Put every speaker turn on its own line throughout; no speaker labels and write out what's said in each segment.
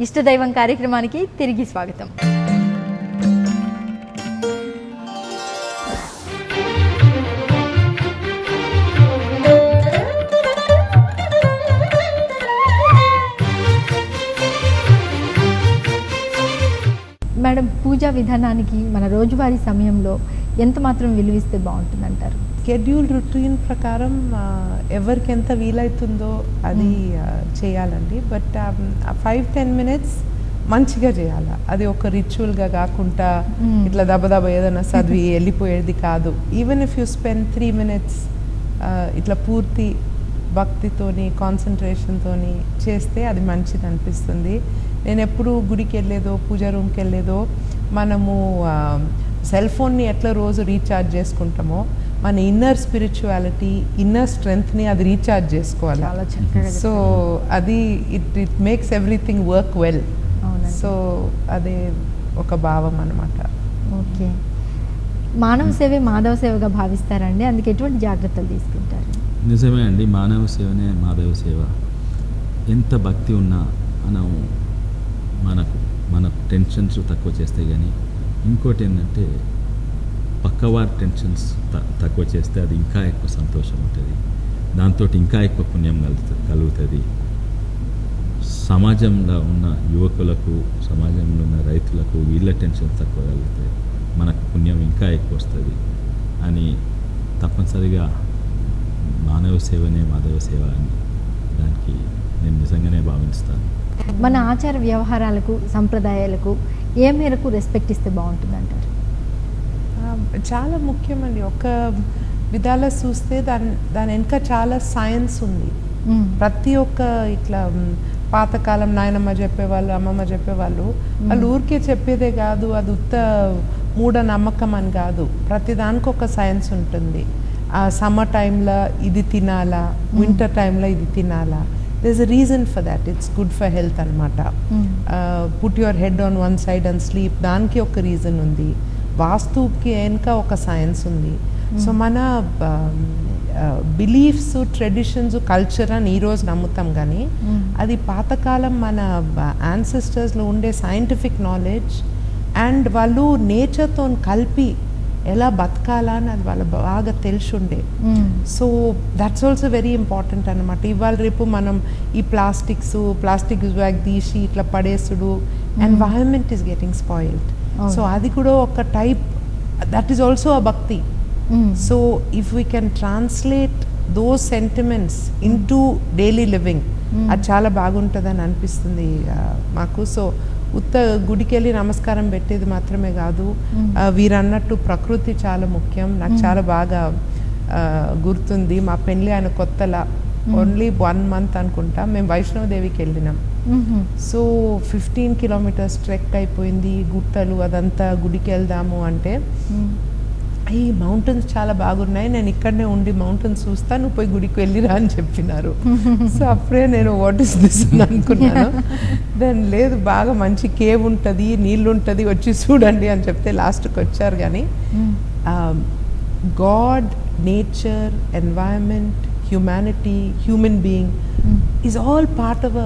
ఇష్టదైవం కార్యక్రమానికి తిరిగి స్వాగతం. మేడం, పూజా విధానానికి మన రోజువారీ సమయంలో ఎంత మాత్రం విలువిస్తే బాగుంటుందంటారు?
షెడ్యూల్ రొటీన్ ప్రకారం ఎవరికి ఎంత వీలవుతుందో అది చేయాలండి. బట్ 5-10 minutes మంచిగా చేయాలి. అది ఒక రిచువల్గా కాకుండా ఇట్లా దబదబ ఏదైనా చదివి వెళ్ళిపోయేది కాదు. Even if you spend 3 minutes ఇట్లా పూర్తి భక్తితోని కాన్సన్ట్రేషన్తోని చేస్తే అది మంచిది అనిపిస్తుంది. నేను ఎప్పుడు గుడికి వెళ్ళేదో పూజా రూమ్కి వెళ్ళేదో మనము సెల్ ఫోన్ని ఎట్లా రోజు రీఛార్జ్ చేసుకుంటామో మన ఇన్నర్ స్పిరిచువాలిటీ, ఇన్నర్ స్ట్రెంగ్త్ని అది రీఛార్జ్ చేసుకోవాలి.
చాలా చక్కగా.
సో అది it makes everything work well. So అదే ఒక భావం అన్నమాట.
ఓకే. మానవ సేవే మాధవ సేవగా భావిస్తారండి, అందుకే ఎటువంటి జాగ్రత్తలు తీసుకుంటారు?
నిజమే అండి, మానవ సేవనే మాధవ సేవ. ఎంత భక్తి ఉన్నా మనకు టెన్షన్స్ తక్కువ చేస్తాయి. కానీ ఇంకోటి ఏంటంటే పక్కవారి టెన్షన్స్ తక్కువ చేస్తే అది ఇంకా ఎక్కువ సంతోషం ఉంటుంది. దాంతో ఇంకా ఎక్కువ పుణ్యం కలుగుతుంది. సమాజంలో ఉన్న యువకులకు, సమాజంలో ఉన్న రైతులకు వీళ్ళ టెన్షన్స్ తక్కువ కలుగుతాయి, మనకు పుణ్యం ఇంకా ఎక్కువ వస్తుంది అని తప్పనిసరిగా మానవ సేవనే మాధవ సేవ అని దానికి నేను నిజంగానే భావిస్తాను.
మన ఆచార వ్యవహారాలకు, సంప్రదాయాలకు ఏ మేరకు రెస్పెక్ట్ ఇస్తే బాగుంటుంది అంటారు?
చాలా ముఖ్యమండి. ఒక విధాలా చూస్తే దాని వెనుక చాలా సైన్స్ ఉంది. ప్రతి ఒక్క ఇట్లా పాతకాలం నాయనమ్మ చెప్పేవాళ్ళు, అమ్మమ్మ చెప్పేవాళ్ళు, వాళ్ళు ఊరికే చెప్పేదే కాదు, అది ఉత్త మూఢనమ్మకం అని కాదు. ప్రతి దానికి ఒక సైన్స్ ఉంటుంది. సమ్మర్ టైంలో ఇది తినాలా, వింటర్ టైంలో ఇది తినాలా. There's a reason for that. It's good for health అనమాట. Put your head on one side and sleep. దానికి ఒక రీజన్ ఉంది. వాస్తుకి వెనుక ఒక సైన్స్ ఉంది. సో మన బిలీఫ్స్, ట్రెడిషన్స్, కల్చర్ అని ఈరోజు నమ్ముతాం. కానీ అది పాతకాలం మన యాన్సెస్టర్స్లో ఉండే సైంటిఫిక్ నాలెడ్జ్ అండ్ వాళ్ళు నేచర్తో కలిపి ఎలా బతకాలా అని అది వాళ్ళ బాగా తెలిసి. So that's also very important అనమాట. ఇవాళ రేపు మనం ఈ ప్లాస్టిక్ బ్యాగ్ తీసి ఇట్లా పడేసుడు, environment is getting spoiled. So అది కూడా ఒక type, that is also a bhakti. So if we can translate those sentiments into daily living, అది చాలా బాగుంటుందని అనిపిస్తుంది మాకు. సో ఉత్త గుడికి వెళ్ళి నమస్కారం పెట్టేది మాత్రమే కాదు, వీరన్నట్టు ప్రకృతి చాలా ముఖ్యం. నాకు చాలా బాగా గుర్తుంది, మా పెళ్ళి ఆయన కొత్తలా ఓన్లీ 1 month అనుకుంటా మేము వైష్ణవదేవికి వెళ్ళినాం. సో 15 kilometers ట్రెక్ అయిపోయింది, గుట్టలు అదంతా. గుడికి వెళ్దాము అంటే ఈ మౌంటైన్స్ చాలా బాగున్నాయి, నేను ఇక్కడనే ఉండి మౌంటైన్స్ చూస్తా, నువ్వు పోయి గుడికి వెళ్ళిరా అని చెప్పినారు. సో అప్పుడే నేను వాట్ ఇస్ దిస్ అని అనుకున్నాను. దెన్ లేదు, బాగా మంచి కేవ్ ఉంటుంది, నీళ్ళు ఉంటుంది, వచ్చి చూడండి అని చెప్తే లాస్ట్కి వచ్చారు. కానీ God, nature, environment, humanity, human being is all part of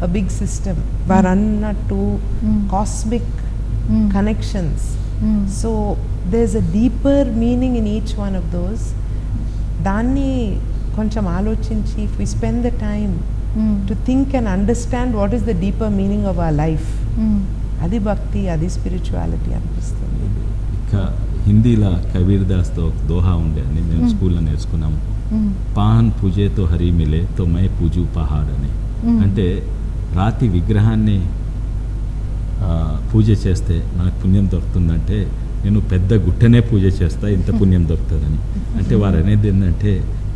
a big system. వారన్నట్టు cosmic connections. So there's a deeper meaning in each one of those. దాన్ని కొంచెం ఆలోచించి, if we spend the time to think and understand what is the deeper meaning of our life, అది భక్తి, అది spirituality అనిపిస్తుంది.
ఇంకా హిందీలో కబీర్ దాస్తో ఒక దోహా ఉండే అని మేము స్కూల్లో నేర్చుకున్నాము. పాన్ పూజే తో హరి మిలే తో మై పూజు పహాడ్ అని. అంటే రాతి విగ్రహాన్ని పూజ చేస్తే మనకు పుణ్యం దొరుకుతుందంటే నేను పెద్ద గుట్టనే పూజ చేస్తా, ఇంత పుణ్యం దొరుకుతుందని. అంటే వారు అనేది ఏంటంటే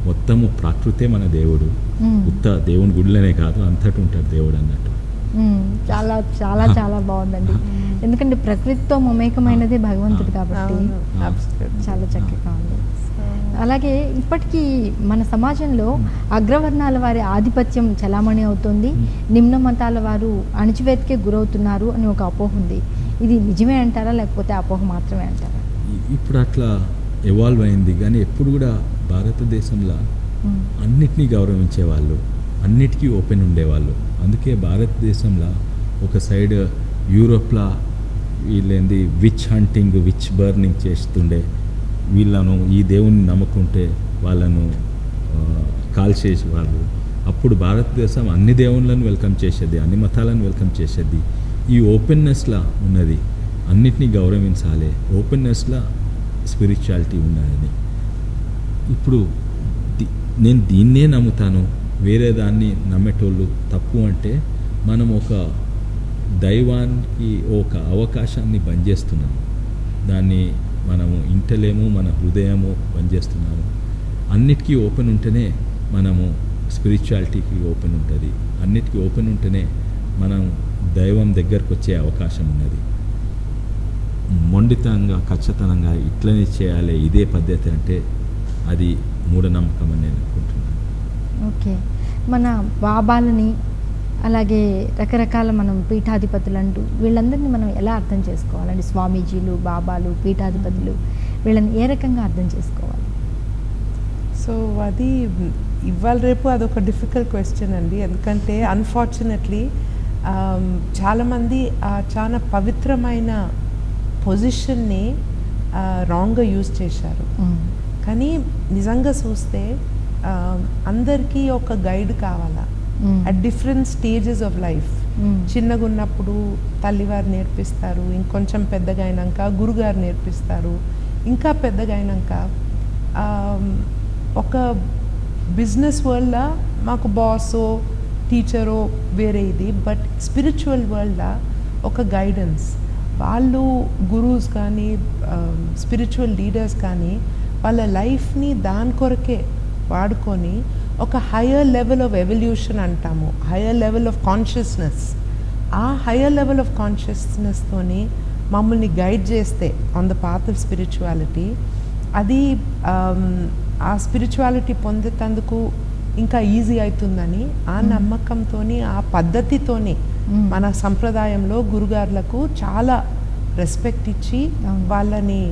మొత్తము ప్రకృతే మన దేవుడు, ఉత్త దేవుని గుడిలోనే కాదు అంతటి ఉంటాడు దేవుడు అన్నట్టు.
చాలా చాలా చాలా బాగుందండి. ఎందుకంటే ప్రకృతితో మమేకమైనదే భగవంతుడు కాబట్టి చాలా చక్కగా ఉంది. అలాగే ఇప్పటికీ మన సమాజంలో అగ్రవర్ణాల వారి ఆధిపత్యం చలామణి అవుతుంది, నిమ్న మతాల వారు అణచివేతకే గురవుతున్నారు అని ఒక అపోహ ఉంది. ఇది నిజమే అంటారా, లేకపోతే అపోహ మాత్రమే అంటారా?
ఇప్పుడు అట్లా ఎవాల్వ్ అయింది, కానీ ఎప్పుడు కూడా భారతదేశంలో అన్నిటినీ గౌరవించేవాళ్ళు, అన్నిటికీ ఓపెన్ ఉండేవాళ్ళు. అందుకే భారతదేశంలో ఒక సైడ్ యూరోప్లో వీళ్ళేంది విచ్ హంటింగ్ విచ్ బర్నింగ్ చేస్తుండే, వీళ్ళను ఈ దేవుని నమ్ముకుంటే వాళ్ళను కాల్చేసేవాళ్ళు. అప్పుడు భారతదేశం అన్ని దేవుళ్ళను వెల్కమ్ చేసేది, అన్ని మతాలను వెల్కమ్ చేసేది. ఈ ఓపెన్నెస్లా ఉన్నది, అన్నిటినీ గౌరవించాలి, ఓపెన్నెస్లా స్పిరిచువాలిటీ ఉన్నదని. ఇప్పుడు నేను దీన్నే నమ్ముతాను, వేరే దాన్ని నమ్మేటోళ్ళు తప్పు అంటే మనం ఒక దైవానికి ఒక అవకాశాన్ని బంద్ చేస్తున్నాము. దాన్ని మనము ఇంటలేము, మన హృదయము బంద్ చేస్తున్నాము. అన్నిటికీ ఓపెన్ ఉంటేనే మనము స్పిరిచువాలిటీకి ఓపెన్ ఉంటుంది, అన్నిటికీ ఓపెన్ ఉంటేనే మనం దైవం దగ్గరకు వచ్చే అవకాశం ఉన్నది. మొండితనంగా ఖచ్చితంగా ఇట్లనే చేయాలి, ఇదే పద్ధతి అంటే అది మూఢనమ్మకం అని నేను అనుకుంటున్నాను.
ఓకే, మన బాబాలని అలాగే రకరకాల మనం పీఠాధిపతులు అంటూ వీళ్ళందరినీ మనం ఎలా అర్థం చేసుకోవాలండి? స్వామీజీలు, బాబాలు, పీఠాధిపతులు, వీళ్ళని ఏ రకంగా అర్థం చేసుకోవాలి?
సో అది ఇవాళ రేపు అదొక డిఫికల్ట్ క్వశ్చన్ అండి. ఎందుకంటే అన్ఫార్చునేట్లీ చాలామంది చాలా పవిత్రమైన పొజిషన్ని రాంగ్గా యూజ్ చేశారు. కానీ నిజంగా చూస్తే అందరికీ ఒక గైడ్ కావాలా at different stages of life. చిన్నగా ఉన్నప్పుడు తల్లివారు నేర్పిస్తారు, ఇంకొంచెం పెద్దగా అయినాక గురుగారు నేర్పిస్తారు, ఇంకా పెద్దగా అయినాక ఒక బిజినెస్ వరల్డ్లో మాకు బాసో టీచరో వేరే ఇది. బట్ స్పిరిచువల్ వరల్డ్లో ఒక గైడెన్స్, వాళ్ళు గురూస్ కానీ స్పిరిచువల్ లీడర్స్ కానీ వాళ్ళ లైఫ్ని దాని కొరకే వాడుకొని ఒక హయ్యర్ లెవెల్ ఆఫ్ ఎవల్యూషన్ అంటాము, హయ్యర్ లెవెల్ ఆఫ్ కాన్షియస్నెస్. ఆ హయ్యర్ లెవెల్ ఆఫ్ కాన్షియస్నెస్తోని మమ్మల్ని గైడ్ చేస్తే on the path of spirituality, అది ఆ స్పిరిచువాలిటీ పొందేటందుకు ఇంకా ఈజీ అవుతుందని ఆ నమ్మకంతోని, ఆ పద్ధతితోని మన సంప్రదాయంలో గురుగారులకు చాలా రెస్పెక్ట్ ఇచ్చి వాళ్ళని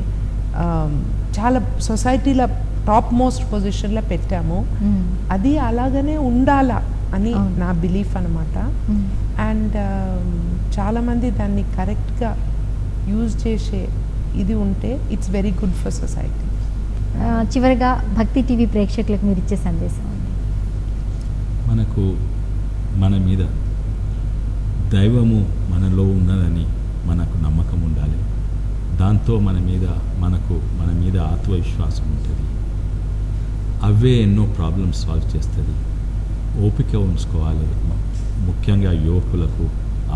చాలా సొసైటీలో టాప్ మోస్ట్ పొజిషన్లో పెట్టాము. అది అలాగనే ఉండాలా అని నా బిలీఫ్ అనమాట. అండ్ చాలామంది దాన్ని కరెక్ట్గా యూజ్ చేసే ఇది ఉంటే it's very good for society.
చివరిగా భక్తి టీవీ ప్రేక్షకులకు మీరు ఇచ్చే సందేశం అండి?
మనకు మన మీద దైవము మనలో ఉన్నదని మనకు నమ్మకం ఉండాలి. దాంతో మన మీద ఆత్మవిశ్వాసం ఉంటుంది. అవే ఎన్నో ప్రాబ్లమ్స్ సాల్వ్ చేస్తుంది. ఓపిక ఉంచుకోవాలి, ముఖ్యంగా యువకులకు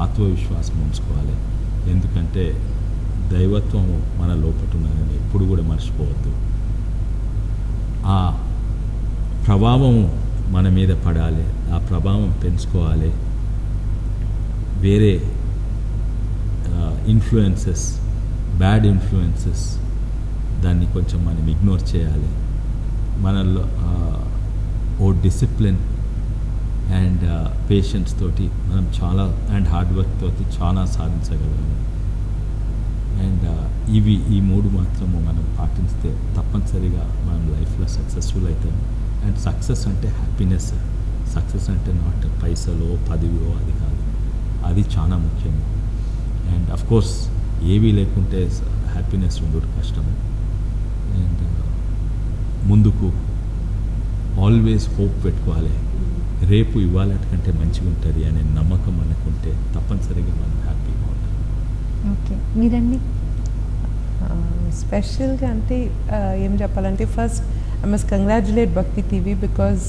ఆత్మవిశ్వాసం ఉంచుకోవాలి. ఎందుకంటే దైవత్వము మన లోపల ఉన్నదని ఎప్పుడు కూడా మర్చిపోవద్దు. ఆ ప్రభావం మన మీద పడాలి, ఆ ప్రభావం పెంచుకోవాలి. వేరే ఇన్ఫ్లుయెన్సెస్, బ్యాడ్ ఇన్ఫ్లుయెన్సెస్, దాన్ని కొంచెం మనం ఇగ్నోర్ చేయాలి. మనలో ఓ డిసిప్లిన్ అండ్ పేషెన్స్ తోటి మనం చాలా, అండ్ హార్డ్ వర్క్ తోటి చాలా సాధించగలము. అండ్ ఈ మూడు మాత్రము మనం పాటిస్తే తప్పనిసరిగా మనం లైఫ్లో సక్సెస్ఫుల్ అవుతాం. అండ్ సక్సెస్ అంటే హ్యాపీనెస్, సక్సెస్ అంటే నాట్ పైసలో పదవిలో అది కాదు, అది చాలా ముఖ్యము. అండ్ అఫ్ కోర్స్ ఏవీ లేకుంటే హ్యాపీనెస్ ఉండడం కష్టము. అండ్ ముందుకు ఆల్వేస్ హోప్ పెట్టుకోవాలి, రేపు ఇవాళకంటే మంచిగా ఉంటుంది అనే నమ్మకం అనుకుంటే తప్పనిసరిగా మనం హ్యాపీగా ఉంటాం.
ఓకే, మీరండి?
స్పెషల్గా అంటే ఏం చెప్పాలంటే, ఫస్ట్ ఐ మస్ట్ కంగ్రాచులేట్ భక్తి TV because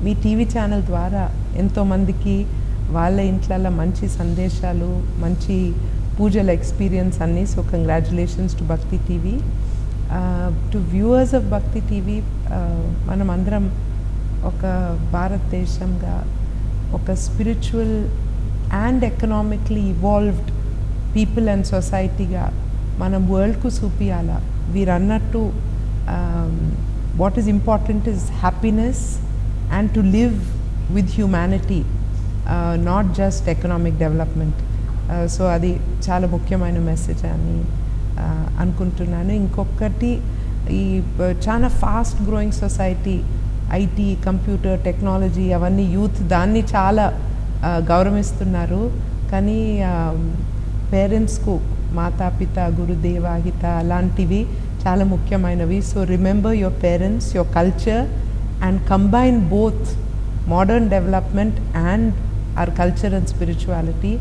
me TV channel ద్వారా ఎంతోమందికి వాళ్ళ ఇంట్లలో మంచి సందేశాలు, మంచి పూజల ఎక్స్పీరియన్స్ అన్నీ. So congratulations to Bhakti TV. To viewers of Bhakti TV, మనం అందరం ఒక భారతదేశంగా ఒక spiritual and economically evolved people and సొసైటీగా మనం వరల్డ్కు చూపించాలా. వీరు అన్నట్టు what is important is happiness and to live with humanity, not just economic development. So అది చాలా ముఖ్యమైన మెసేజ్ అని అనుకుంటున్నాను. ఇంకొకటి, ఈ చాలా fast growing society, IT, computer technology అవన్నీ యూత్ దాన్ని చాలా గౌరవిస్తున్నారు. కానీ పేరెంట్స్కు మాతాపిత గురుదేవాహిత అలాంటివి చాలా ముఖ్యమైనవి. So remember your parents, your culture and combine both modern development and our culture and spirituality,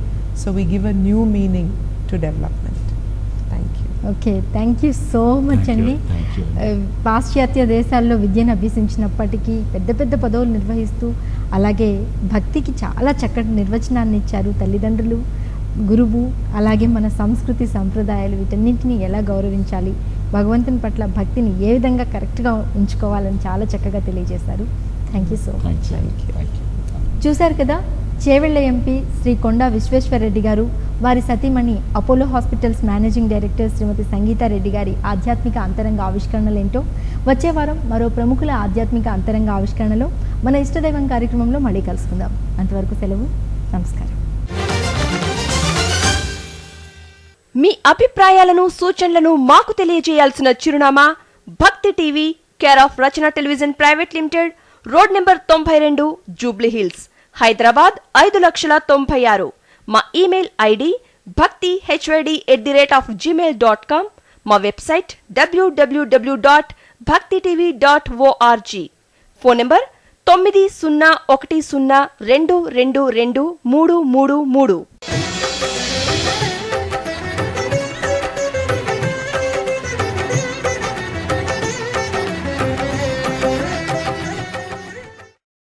so we give a new meaning to development. Thank you.
Okay, thank you so much అండి. పాశ్చాత్య దేశాల్లో విద్యను అభ్యసించినప్పటికీ పెద్ద పెద్ద పదవులు నిర్వహిస్తూ అలాగే భక్తికి చాలా చక్కటి నిర్వచనాన్ని ఇచ్చారు. తల్లిదండ్రులు, గురువు, అలాగే మన సంస్కృతి సంప్రదాయాలు వీటన్నింటినీ ఎలా గౌరవించాలి, భగవంతుని పట్ల భక్తిని ఏ విధంగా కరెక్ట్గా ఉంచుకోవాలని చాలా చక్కగా తెలియజేశారు. Thank you so much. చూశారు కదా, చేవెళ్ళ ఎంపీ శ్రీ కొండా విశ్వేశ్వరరెడ్డి గారు, వారి సతీమణి అపోలో హాస్పిటల్స్ మేనేజింగ్ డైరెక్టర్ శ్రీమతి సంగీతారెడ్డి గారి ఆధ్యాత్మిక అంతరంగ ఆవిష్కరణలేంటో వచ్చే వారం మరో ప్రముఖుల ఆధ్యాత్మిక అంతరంగ ఆవిష్కరణలో మన ఇష్టదైవం కార్యక్రమంలో మళ్ళీ కలుసుకుందాం. అంతవరకు సెలవు, నమస్కారం.
మీ అభిప్రాయాలను, సూచనలను మాకు తెలియజేయాల్సిన చిరునామా భక్తి TV, care of Rachana television private limited, road number 92, Jubilee hills, Hyderabad 5,96,000. మా ఇమెయిల్ ఐడి bhaktihyd@gmail.com. మా వెబ్సైట్ www.bhaktitv.org. Phone number 901012222333.